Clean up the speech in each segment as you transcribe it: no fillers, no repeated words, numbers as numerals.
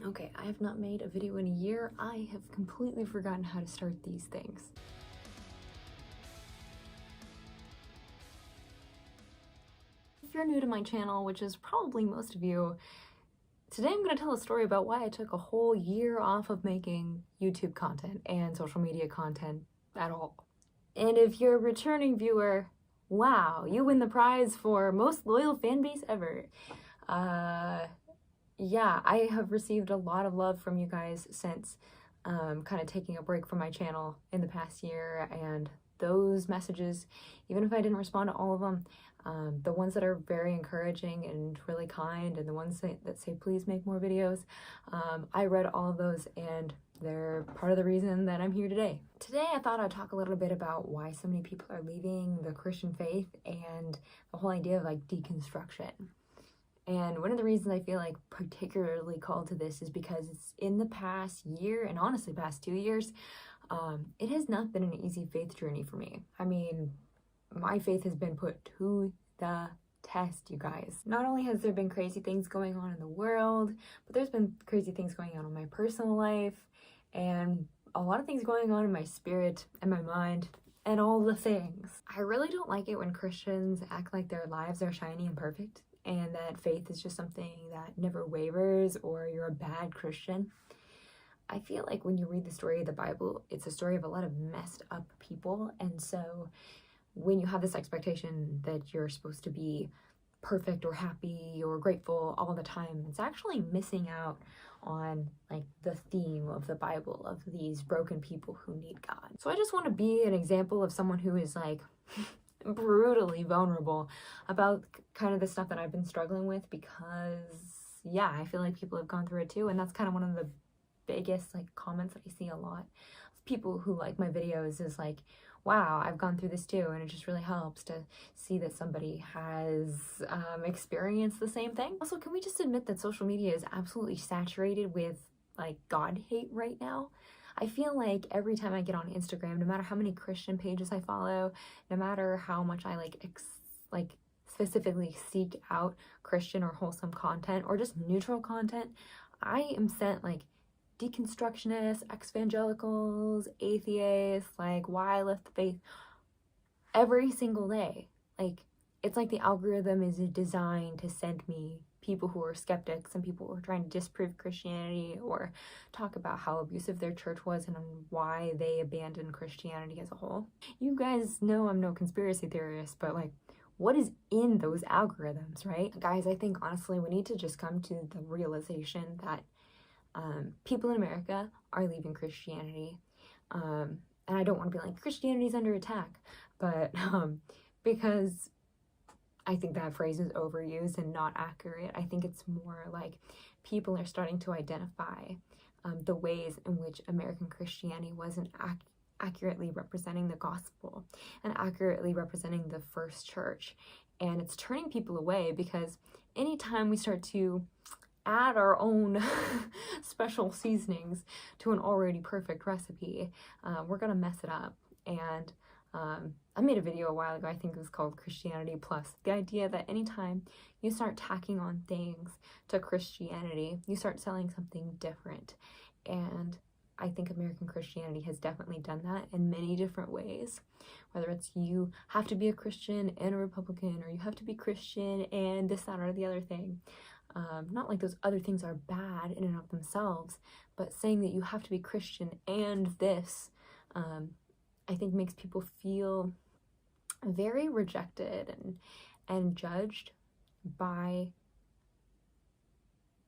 Okay, I have not made a video in a year. I have completely forgotten how to start these things. If you're new to my channel, which is probably most of you, today I'm going to tell a story about why I took a whole year off of making YouTube content and social media content at all. And if you're a returning viewer, wow, you win the prize for most loyal fan base ever. Yeah, I have received a lot of love from you guys since kind of taking a break from my channel in the past year, and those messages, even if I didn't respond to all of them, the ones that are very encouraging and really kind, and the ones that say please make more videos, I read all of those, and they're part of the reason that I'm here today. Today I thought I'd talk a little bit about why so many people are leaving the Christian faith and the whole idea of like deconstruction. And one of the reasons I feel like particularly called to this is because it's in the past year, and honestly past 2 years, it has not been an easy faith journey for me. I mean, my faith has been put to the test, you guys. Not only has there been crazy things going on in the world, but there's been crazy things going on in my personal life, and a lot of things going on in my spirit and my mind, and all the things. I really don't like it when Christians act like their lives are shiny and perfect, and that faith is just something that never wavers, or you're a bad Christian. I feel like when you read the story of the Bible, it's a story of a lot of messed up people, and so when you have this expectation that you're supposed to be perfect or happy or grateful all the time, it's actually missing out on like the theme of the Bible, of these broken people who need God. So I just want to be an example of someone who is like brutally vulnerable about kind of the stuff that I've been struggling with, because yeah, I feel like people have gone through it too, and that's kind of one of the biggest like comments that I see a lot of people who like my videos is like, wow, I've gone through this too, and it just really helps to see that somebody has experienced the same thing. Also, can we just admit that social media is absolutely saturated with like God hate right now? I feel like every time I get on Instagram, no matter how many Christian pages I follow, no matter how much I like specifically seek out Christian or wholesome content or just neutral content, I am sent like deconstructionists, evangelicals, atheists, like why I left the faith every single day. Like, it's like the algorithm is designed to send me people who are skeptics and people who are trying to disprove Christianity or talk about how abusive their church was and why they abandoned Christianity as a whole. You guys know I'm no conspiracy theorist, but like, what is in those algorithms, right? Guys, I think honestly we need to just come to the realization that people in America are leaving Christianity. And I don't want to be like, Christianity's under attack, but because I think that phrase is overused and not accurate. I think it's more like people are starting to identify the ways in which American Christianity wasn't accurately representing the gospel and accurately representing the first church. And it's turning people away, because anytime we start to add our own special seasonings to an already perfect recipe, we're gonna mess it up. And I made a video a while ago, I think it was called Christianity Plus. The idea that anytime you start tacking on things to Christianity, you start selling something different. And I think American Christianity has definitely done that in many different ways. Whether it's you have to be a Christian and a Republican, or you have to be Christian and this, that, or the other thing. Not like those other things are bad in and of themselves, but saying that you have to be Christian and this, I think makes people feel very rejected and judged by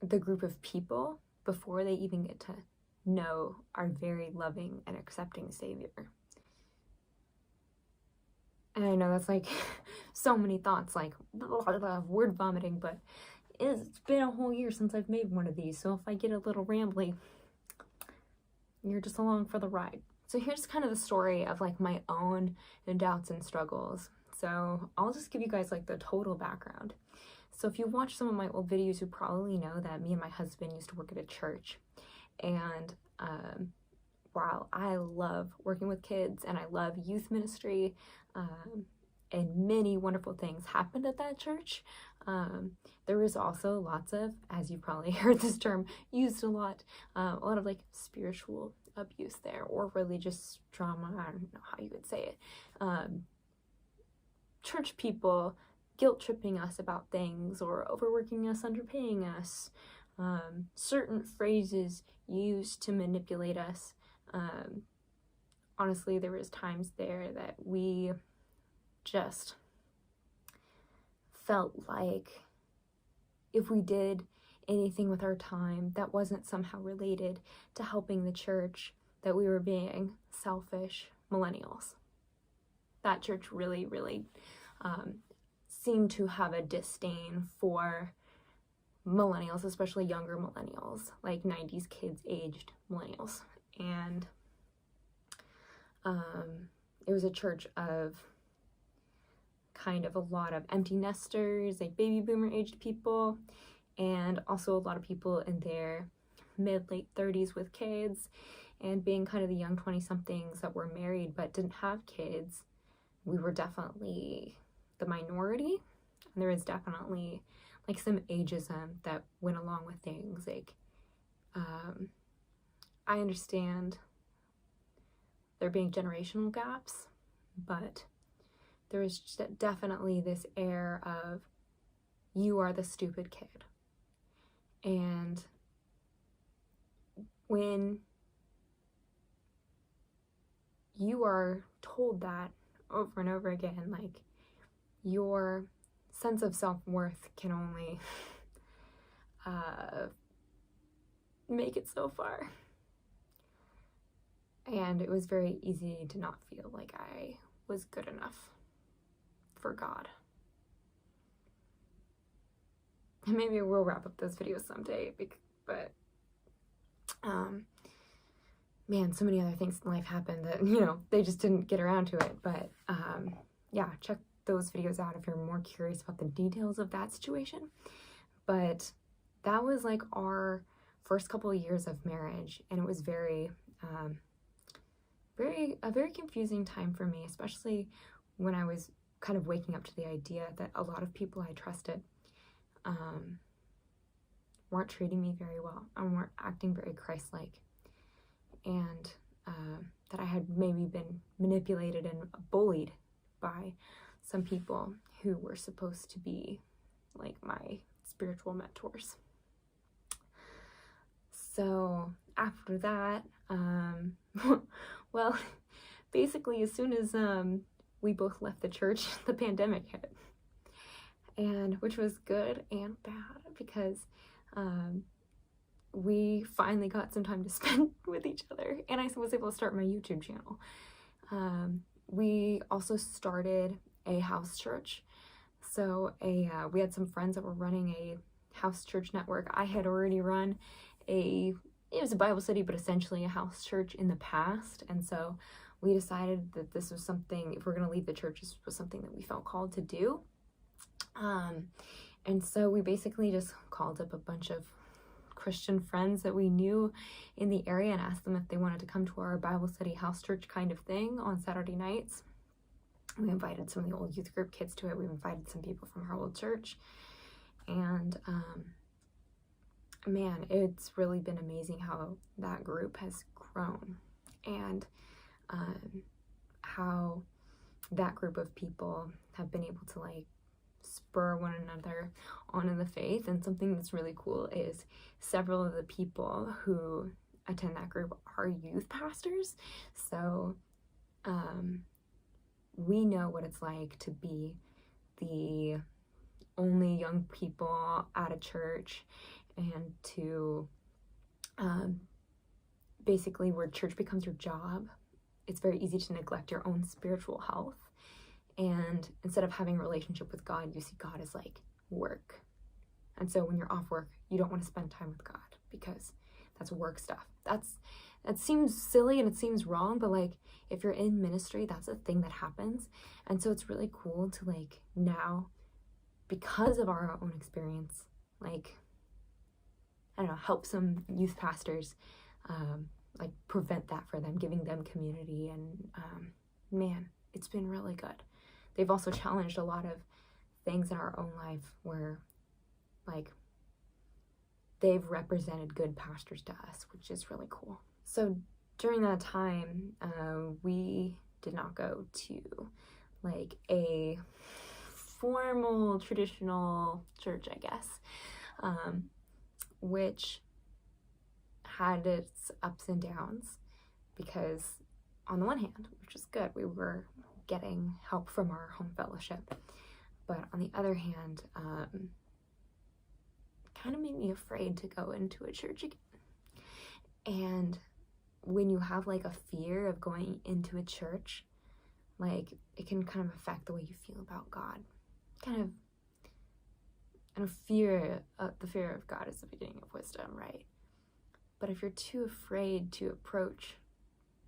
the group of people before they even get to know our very loving and accepting Savior. And I know that's like so many thoughts, like word vomiting, but it's been a whole year since I've made one of these, so if I get a little rambly, you're just along for the ride. So here's kind of the story of like my own doubts and struggles. So I'll just give you guys like the total background. So if you watch some of my old videos, you probably know that me and my husband used to work at a church. And while I love working with kids and I love youth ministry, and many wonderful things happened at that church. There was also lots of, as you probably heard this term used a lot of like spiritual abuse there, or religious trauma. I don't know how you would say it. Church people guilt tripping us about things, or overworking us, underpaying us. Certain phrases used to manipulate us. Honestly, there was times there that we just felt like if we did anything with our time that wasn't somehow related to helping the church, that we were being selfish millennials. That church really, really seemed to have a disdain for millennials, especially younger millennials, like 90s kids aged millennials. And it was a church of kind of a lot of empty nesters, like baby boomer aged people, and also a lot of people in their mid-late 30s with kids, and being kind of the young 20-somethings that were married but didn't have kids. We were definitely the minority, and there was definitely like some ageism that went along with things. Like, I understand there being generational gaps, but there is definitely this air of, you are the stupid kid. And when you are told that over and over again, like, your sense of self-worth can only make it so far. And it was very easy to not feel like I was good enough for God. And maybe we'll wrap up this video someday, but man, so many other things in life happened that, they just didn't get around to it. But yeah, check those videos out if you're more curious about the details of that situation. But that was like our first couple of years of marriage, and it was a very confusing time for me, especially when I was kind of waking up to the idea that a lot of people I trusted weren't treating me very well and weren't acting very Christ-like, and that I had maybe been manipulated and bullied by some people who were supposed to be like my spiritual mentors. So after that, well, basically as soon as we both left the church, the pandemic hit, and which was good and bad, because we finally got some time to spend with each other, and I was able to start my YouTube channel. We also started a house church. So we had some friends that were running a house church network. I had already run it was a Bible study, but essentially a house church in the past. And so we decided that this was something, if we're going to leave the church, this was something that we felt called to do. And so we basically just called up a bunch of Christian friends that we knew in the area and asked them if they wanted to come to our Bible study house church kind of thing on Saturday nights. We invited some of the old youth group kids to it. We invited some people from our old church. And man, it's really been amazing how that group has grown, and how that group of people have been able to like spur one another on in the faith. And something that's really cool is several of the people who attend that group are youth pastors. So we know what it's like to be the only young people at a church, and to basically where church becomes your job. It's very easy to neglect your own spiritual health, and instead of having a relationship with God, you see God as like work. And so when you're off work, you don't want to spend time with God because that's work stuff. That seems silly and it seems wrong, but like if you're in ministry, that's a thing that happens. And so it's really cool to like now, because of our own experience, like, I don't know, help some youth pastors, like prevent that for them, giving them community. And man, it's been really good. they've also challenged a lot of things in our own life where, like, they've represented good pastors to us, which is really cool. So during that time, we did not go to like a formal traditional church, I guess, which had its ups and downs, because on the one hand, which is good, we were getting help from our home fellowship, but on the other hand, kind of made me afraid to go into a church again. And when you have like a fear of going into a church, like, it can kind of affect the way you feel about God. Kind of, and the fear of God is the beginning of wisdom, right? But if you're too afraid to approach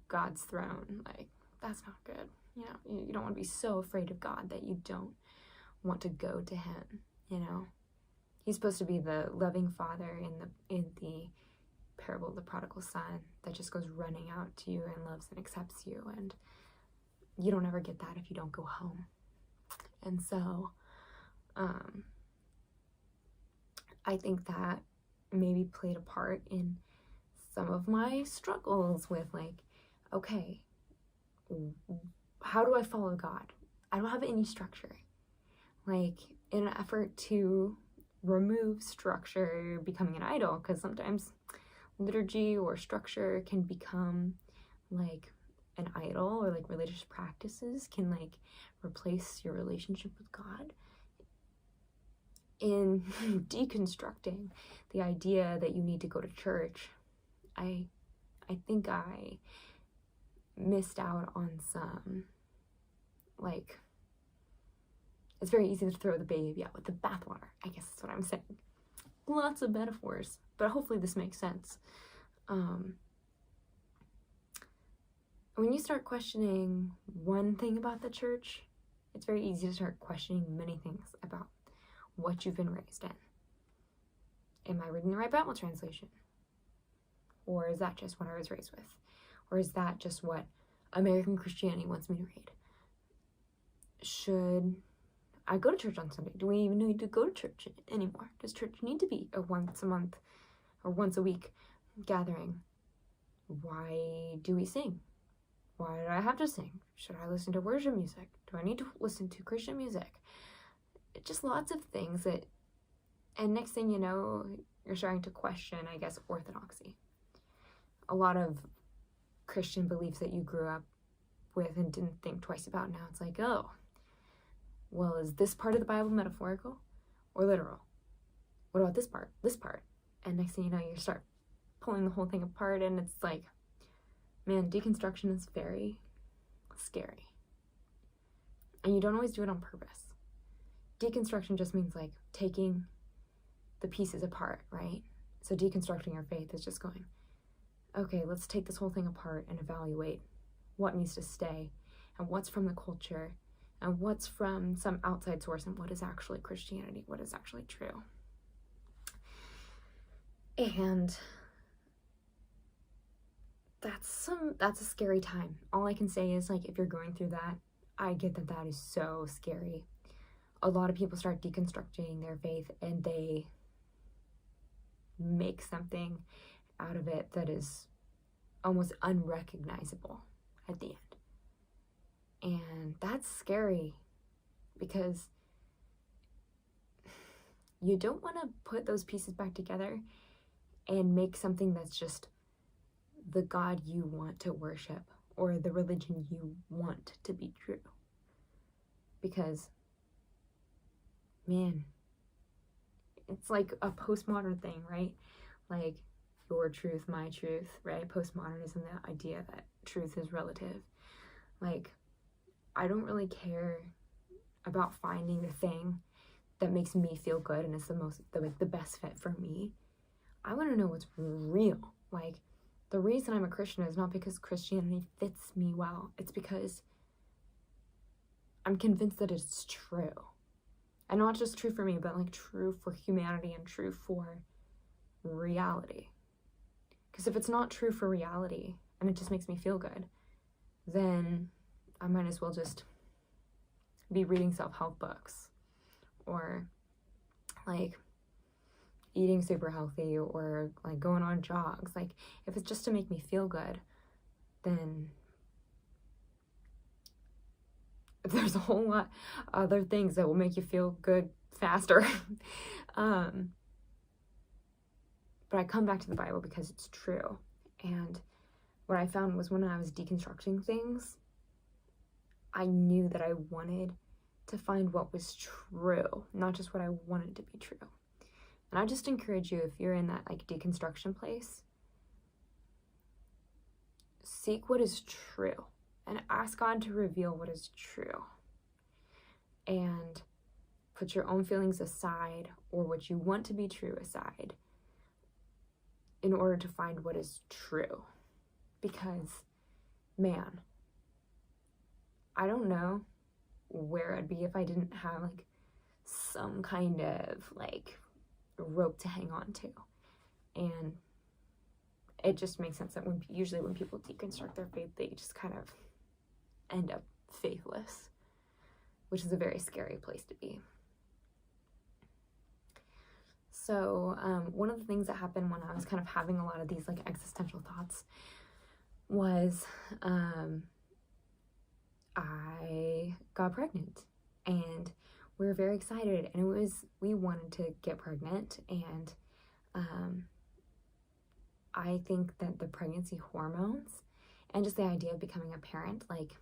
God's throne, like, that's not good. You know, you don't want to be so afraid of God that you don't want to go to him, you know? He's supposed to be the loving father in the parable of the prodigal son that just goes running out to you and loves and accepts you, and you don't ever get that if you don't go home. And so I think that maybe played a part in some of my struggles with, like, okay, how do I follow God? I don't have any structure. Like, in an effort to remove structure becoming an idol, because sometimes liturgy or structure can become like an idol, or like religious practices can like replace your relationship with God. In deconstructing the idea that you need to go to church, I think I missed out on some, like, it's very easy to throw the baby out with the bathwater, I guess that's what I'm saying. Lots of metaphors, but hopefully this makes sense. When you start questioning one thing about the church, it's very easy to start questioning many things about what you've been raised in. Am I reading the right Bible translation? Or is that just what I was raised with? Or is that just what American Christianity wants me to read? Should I go to church on Sunday? Do we even need to go to church anymore? Does church need to be a once a month or once a week gathering? Why do we sing? Why do I have to sing? Should I listen to worship music? Do I need to listen to Christian music? Just lots of things that, and next thing you know, you're starting to question, I guess, orthodoxy. A lot of Christian beliefs that you grew up with and didn't think twice about, now it's like, oh, well, is this part of the Bible metaphorical or literal? What about this part? This part? And next thing you know, you start pulling the whole thing apart, and it's like, man, deconstruction is very scary. And you don't always do it on purpose. Deconstruction just means like taking the pieces apart, right? So deconstructing your faith is just going, okay, let's take this whole thing apart and evaluate what needs to stay and what's from the culture and what's from some outside source and what is actually Christianity, what is actually true. And that's a scary time. All I can say is, like, if you're going through that, I get that that is so scary. A lot of people start deconstructing their faith and they make something out of it that is almost unrecognizable at the end. And that's scary because you don't want to put those pieces back together and make something that's just the God you want to worship or the religion you want to be true. Because, man, it's like a postmodern thing, right? Like, your truth, my truth, right? Postmodernism, the idea that truth is relative. Like, I don't really care about finding the thing that makes me feel good and is the best fit for me. I want to know what's real. Like, the reason I'm a Christian is not because Christianity fits me well. It's because I'm convinced that it's true. And not just true for me, but like true for humanity and true for reality. Because if it's not true for reality and it just makes me feel good, then I might as well just be reading self-help books or like eating super healthy or like going on jogs. Like if it's just to make me feel good, then there's a whole lot other things that will make you feel good faster. But I come back to the Bible because it's true. And what I found was when I was deconstructing things, I knew that I wanted to find what was true, not just what I wanted to be true. And I just encourage you, if you're in that like deconstruction place, seek what is true and ask God to reveal what is true. And put your own feelings aside or what you want to be true aside in order to find what is true. Because, man, I don't know where I'd be if I didn't have like some kind of like rope to hang on to. And it just makes sense that usually when people deconstruct their faith, they just kind of end up faithless, which is a very scary place to be. So one of the things that happened when I was kind of having a lot of these like existential thoughts was I got pregnant, and we were very excited, and we wanted to get pregnant. And I think that the pregnancy hormones and just the idea of becoming a parent like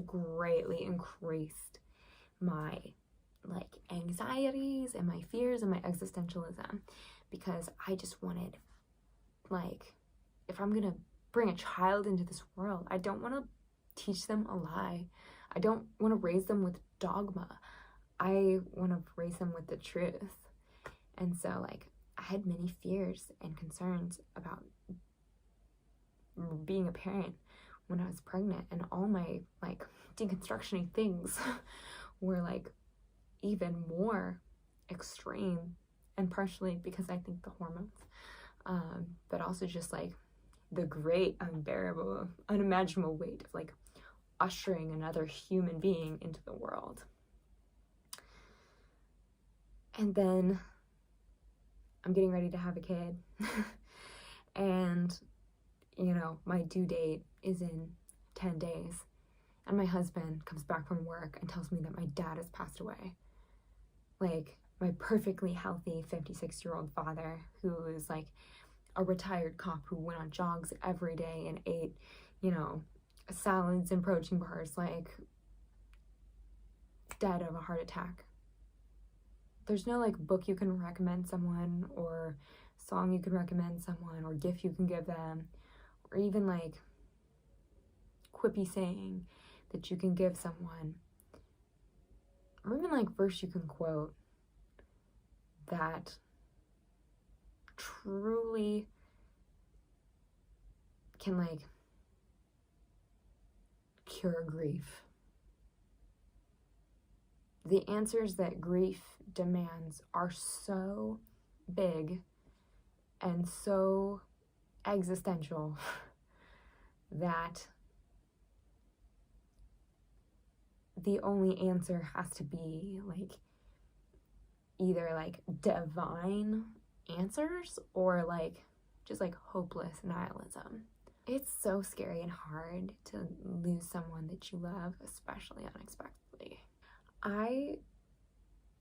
greatly increased my like anxieties and my fears and my existentialism, because I just wanted, like, if I'm gonna bring a child into this world, I don't want to teach them a lie. I don't want to raise them with dogma. I want to raise them with the truth. And so like I had many fears and concerns about being a parent when I was pregnant, and all my like deconstruction things were like even more extreme, and partially because I think the hormones, but also just like the great unbearable unimaginable weight of like ushering another human being into the world. And then I'm getting ready to have a kid and you know, my due date is in 10 days, and my husband comes back from work and tells me that my dad has passed away. Like, my perfectly healthy 56-year-old father who is like a retired cop who went on jogs every day and ate, you know, salads and protein bars, like, dead of a heart attack. There's no like book you can recommend someone, or song you can recommend someone, or gift you can give them, or even like quippy saying that you can give someone, or even like verse you can quote that truly can like cure grief. The answers that grief demands are so big and so existential that the only answer has to be like either like divine answers or like just like hopeless nihilism. It's so scary and hard to lose someone that you love, especially unexpectedly. I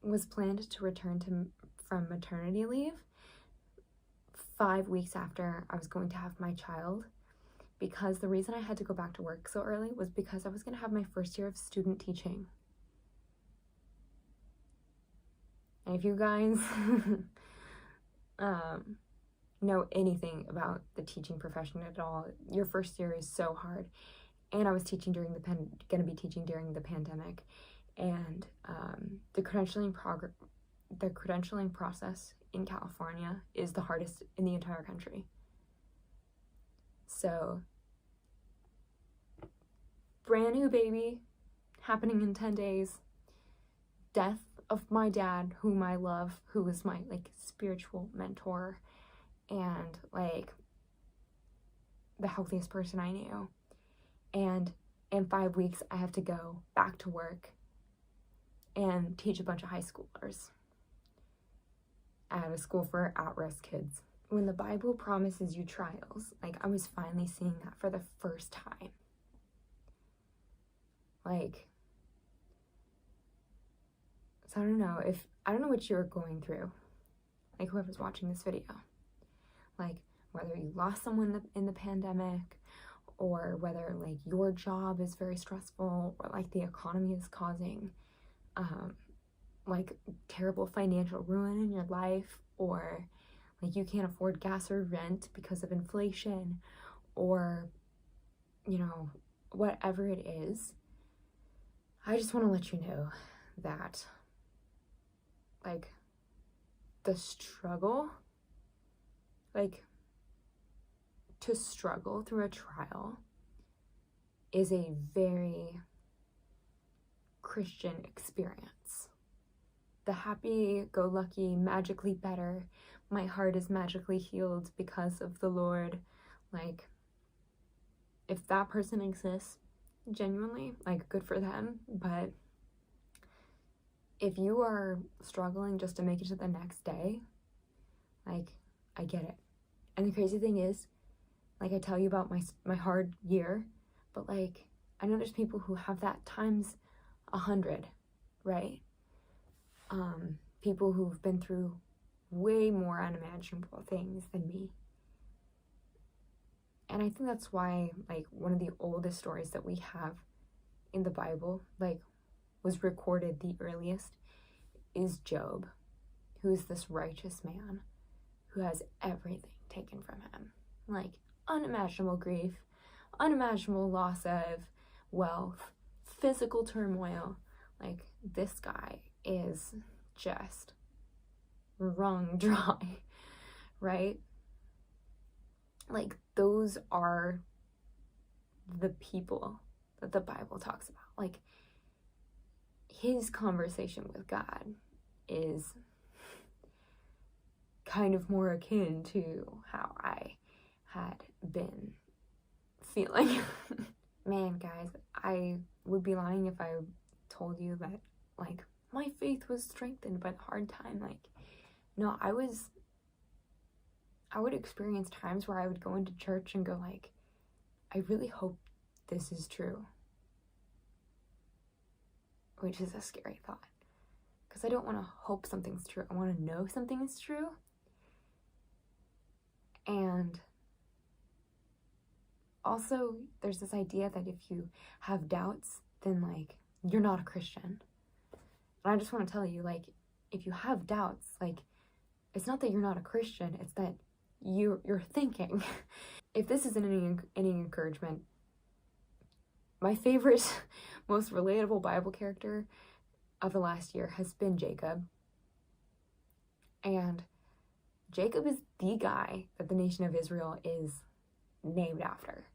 was planned to return from maternity leave 5 weeks after I was going to have my child, because the reason I had to go back to work so early was because I was going to have my first year of student teaching. And if you guys know anything about the teaching profession at all, your first year is so hard. And I was teaching going to be teaching during the pandemic, and the credentialing process in California is the hardest in the entire country. So, brand new baby happening in 10 days, death of my dad, whom I love, who was my like spiritual mentor and like the healthiest person I knew. And in 5 weeks I have to go back to work and teach a bunch of high schoolers at a school for at-risk kids. When the Bible promises you trials, like, I was finally seeing that for the first time. Like, so I don't know what you're going through, like, whoever's watching this video, like, whether you lost someone in the pandemic, or whether, like, your job is very stressful, or, like, the economy is causing, like, terrible financial ruin in your life, or, like, you can't afford gas or rent because of inflation, or, you know, whatever it is. I just want to let you know that, like, the struggle, like, to struggle through a trial is a very Christian experience. The happy-go-lucky, magically better, my heart is magically healed because of the Lord, like, if that person exists, genuinely, like, good for them. But if you are struggling just to make it to the next day, like, I get it. And the crazy thing is, like, I tell you about my hard year, but, like, I know there's people who have that times 100, right? People who've been through way more unimaginable things than me. And I think that's why, like, one of the oldest stories that we have in the Bible, like, was recorded the earliest, is Job, who is this righteous man who has everything taken from him. Like, unimaginable grief, unimaginable loss of wealth, physical turmoil. Like, this guy is just wrung dry, right? Like, those are the people that the Bible talks about. Like, his conversation with God is kind of more akin to how I had been feeling. Man, guys, I would be lying if I told you that, like, my faith was strengthened by the hard time. Like, no, I would experience times where I would go into church and go, like, I really hope this is true. Which is a scary thought. Because I don't want to hope something's true. I want to know something is true. And also, there's this idea that if you have doubts, then, like, you're not a Christian. And I just want to tell you, like, if you have doubts, like, it's not that you're not a Christian, it's that you're thinking. If this isn't any encouragement, my favorite, most relatable Bible character of the last year has been Jacob. And Jacob is the guy that the nation of Israel is named after,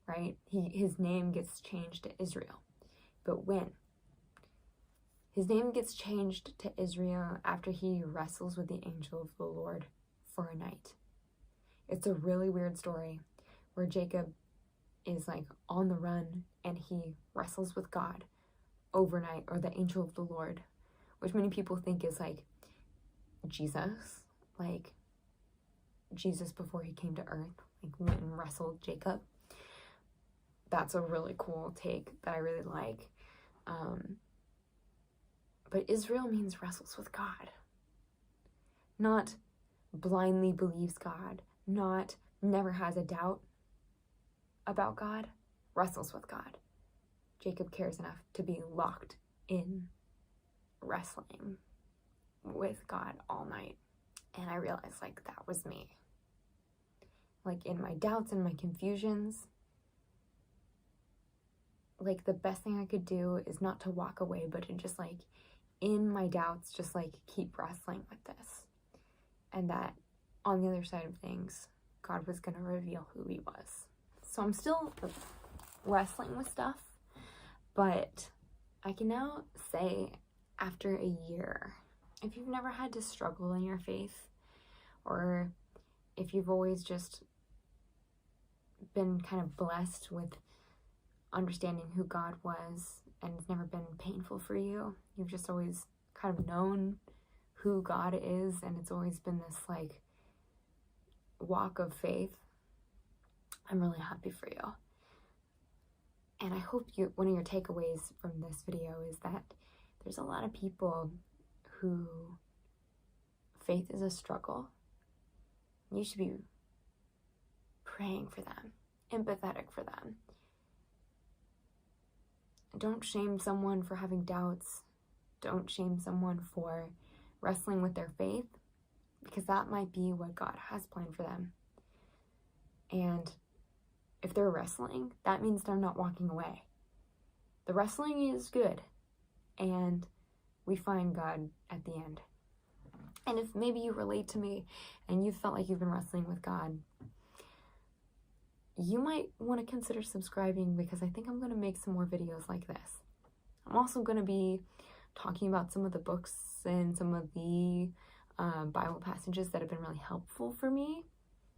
right? His name gets changed to Israel. But when? His name gets changed to Israel after he wrestles with the angel of the Lord for a night. It's a really weird story where Jacob is, like, on the run and he wrestles with God overnight, or the angel of the Lord, which many people think is, like, Jesus, like Jesus before he came to earth, like, went and wrestled Jacob. That's a really cool take that I really like. But Israel means wrestles with God. Not blindly believes God, not never has a doubt about God, wrestles with God. Jacob cares enough to be locked in wrestling with God all night. And I realized, like, that was me. Like, in my doubts and my confusions, like, the best thing I could do is not to walk away, but to just, like, in my doubts, just, like, keep wrestling with this. And that on the other side of things, God was going to reveal who he was. So I'm still wrestling with stuff, but I can now say, after a year, if you've never had to struggle in your faith, or if you've always just been kind of blessed with understanding who God was, and it's never been painful for you. You've just always kind of known who God is, and it's always been this like walk of faith. I'm really happy for you. And I hope one of your takeaways from this video is that there's a lot of people who faith is a struggle. You should be praying for them, empathetic for them. Don't shame someone for having doubts. Don't shame someone for wrestling with their faith, because that might be what God has planned for them. And if they're wrestling, that means they're not walking away. The wrestling is good, and we find God at the end. And if maybe you relate to me and you felt like you've been wrestling with God, you might want to consider subscribing, because I think I'm going to make some more videos like this. I'm also going to be talking about some of the books and some of the Bible passages that have been really helpful for me.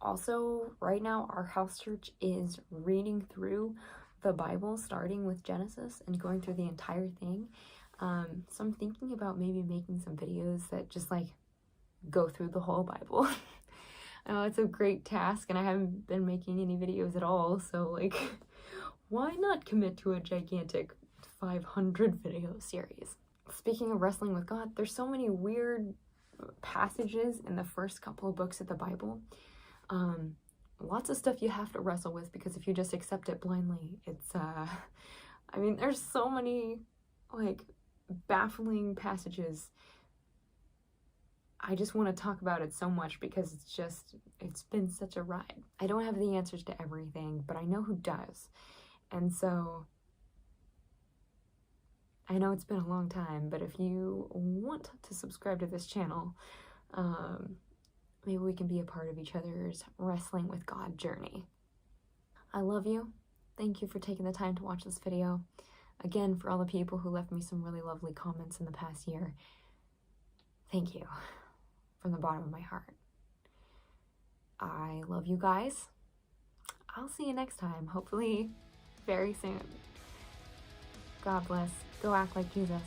Also, right now, our house church is reading through the Bible, starting with Genesis and going through the entire thing. So I'm thinking about maybe making some videos that just like go through the whole Bible. I know it's a great task, and I haven't been making any videos at all, so like, why not commit to a gigantic 500 video series? Speaking of wrestling with God, there's so many weird passages in the first couple of books of the Bible. Lots of stuff you have to wrestle with, because if you just accept it blindly, it's I mean, there's so many like baffling passages. I just want to talk about it so much because it's been such a ride. I don't have the answers to everything, but I know who does. And so I know it's been a long time, but if you want to subscribe to this channel, maybe we can be a part of each other's wrestling with God journey. I love you. Thank you for taking the time to watch this video. Again, for all the people who left me some really lovely comments in the past year, thank you from the bottom of my heart. I love you guys. I'll see you next time, hopefully very soon. God bless. Go act like Jesus.